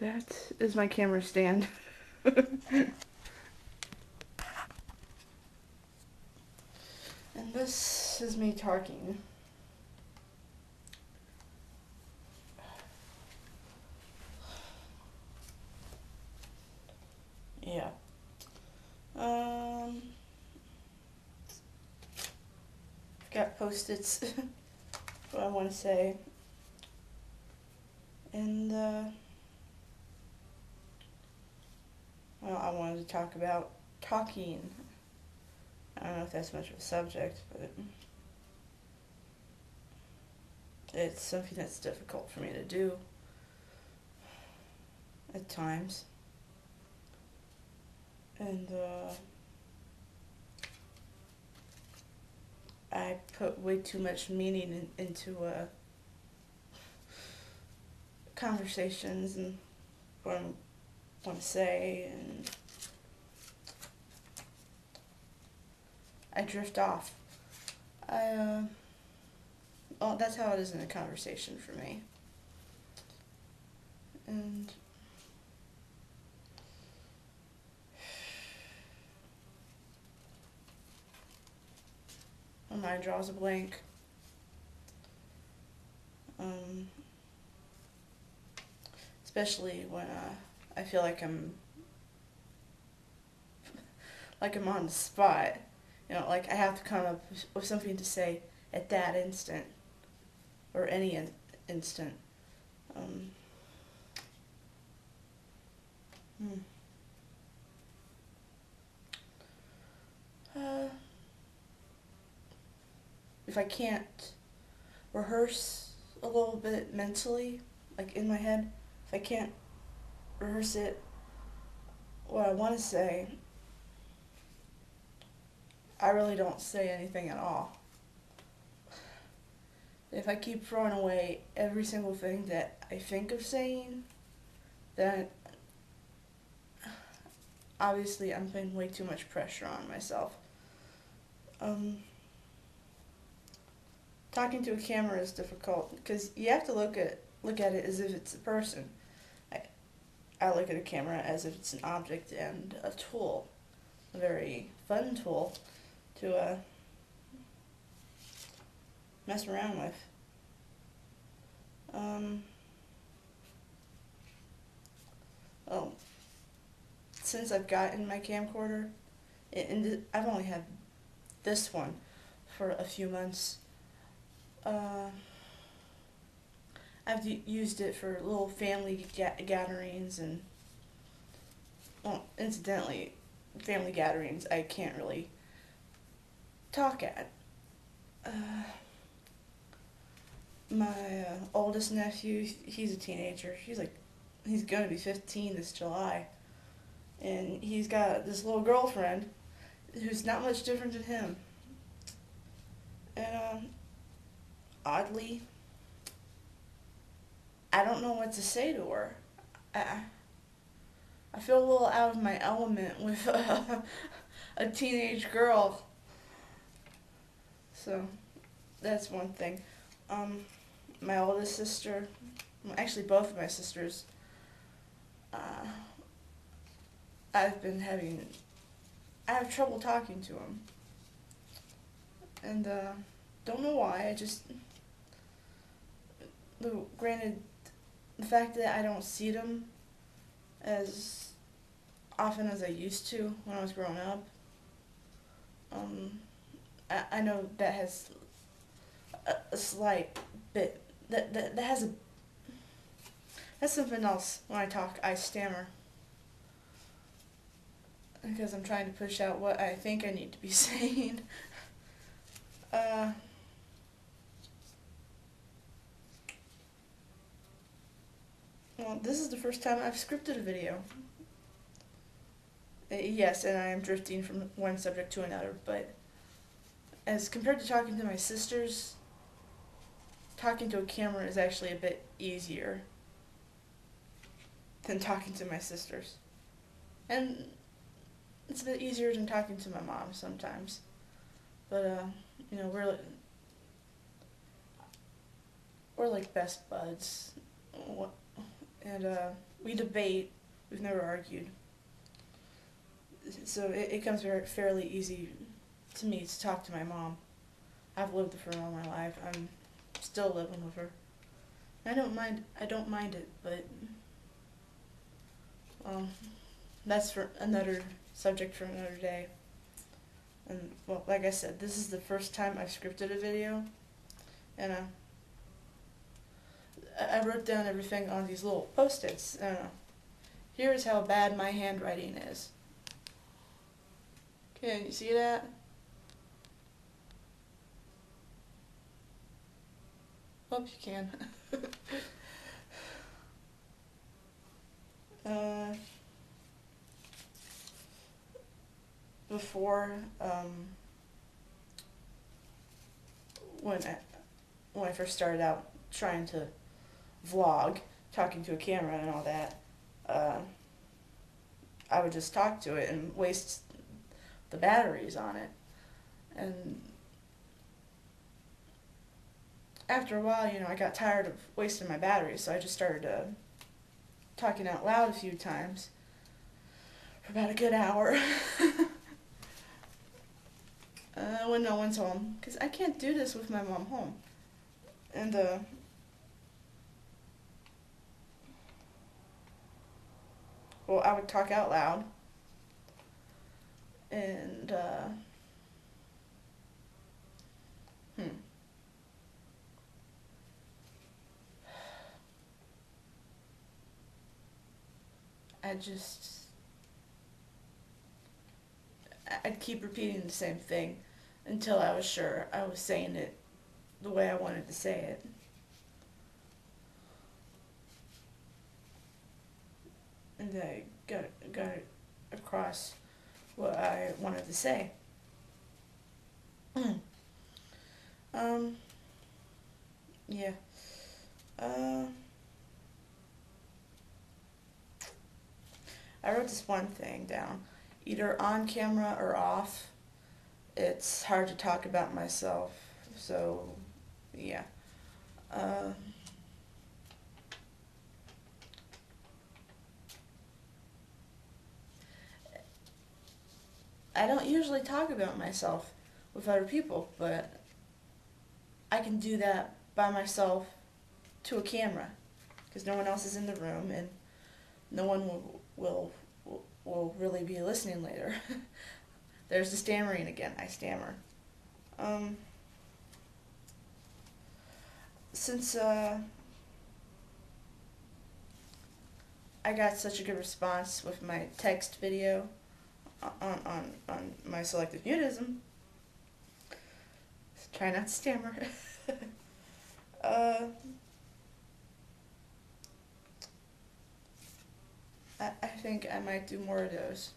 That is my camera stand. And this is me talking. Yeah. Got post-its. What I want to say. And, well, I wanted to talk about talking. I don't know if that's much of a subject, but it's something that's difficult for me to do at times. And, I put way too much meaning into conversations and what I want to say, and I drift off. Well, that's how it is in a conversation for me. And my mind draws a blank. Especially when I feel like I'm on the spot. You know, like I have to come up with something to say at that instant, or any instant. Um, hmm. uh, if I can't rehearse a little bit mentally, like in my head, if I can't rehearse it, what I want to say, I really don't say anything at all. If I keep throwing away every single thing that I think of saying, then obviously I'm putting way too much pressure on myself. Um, Talking to a camera is difficult because you have to look at it as if it's a person. I, I look at a camera as if it's an object and a tool, a very fun tool to mess around with. Um, well, since I've gotten my camcorder, I've only had this one for a few months. I've used it for little family gatherings, and, well, incidentally, family gatherings I can't really talk at. Uh, my oldest nephew, he's a teenager. He's gonna be 15 this July, and he's got this little girlfriend who's not much different than him. And oddly, I don't know what to say to her. I, I feel a little out of my element with a teenage girl. So that's one thing. Um, my oldest sister, well, actually both of my sisters, uh, I've been having, I have trouble talking to them. And don't know why. Granted, the fact that I don't see them as often as I used to when I was growing up, I know that has a slight bit, that has a, that's something else. When I talk, I stammer because I'm trying to push out what I think I need to be saying. uh, well, this is the first time I've scripted a video. Yes, and I am drifting from one subject to another, but as compared to talking to my sisters, talking to a camera is actually a bit easier than talking to my sisters. And it's a bit easier than talking to my mom sometimes. But, you know, we're like best buds. and we debate. We've never argued, so it comes fairly easy to me to talk to my mom. I've lived with her all my life. I'm still living with her. I don't mind. I don't mind it, but that's for another subject for another day. And well, like I said, this is the first time I've scripted a video, and I wrote down everything on these little post-its. Here's how bad my handwriting is. Can you see that? Hope you can. Before, when I first started out trying to vlog, talking to a camera and all that, I would just talk to it and waste the batteries on it. And after a while, I got tired of wasting my batteries, so I just started talking out loud a few times for about a good hour. When no one's home, because I can't do this with my mom home. And well, I would talk out loud, and I'd keep repeating the same thing until I was sure I was saying it the way I wanted to say it. And I got it across what I wanted to say. Yeah. I wrote this one thing down. Either on camera or off, it's hard to talk about myself. So, yeah. I don't usually talk about myself with other people, but I can do that by myself to a camera, because no one else is in the room and no one will really be listening later. There's the stammering again. I stammer. Since I got such a good response with my text video on my selective mutism, try not to stammer. I think I might do more of those.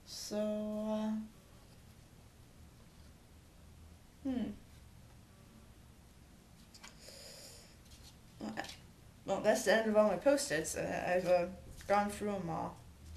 So, well, that's the end of all my post-its. I've gone through them all.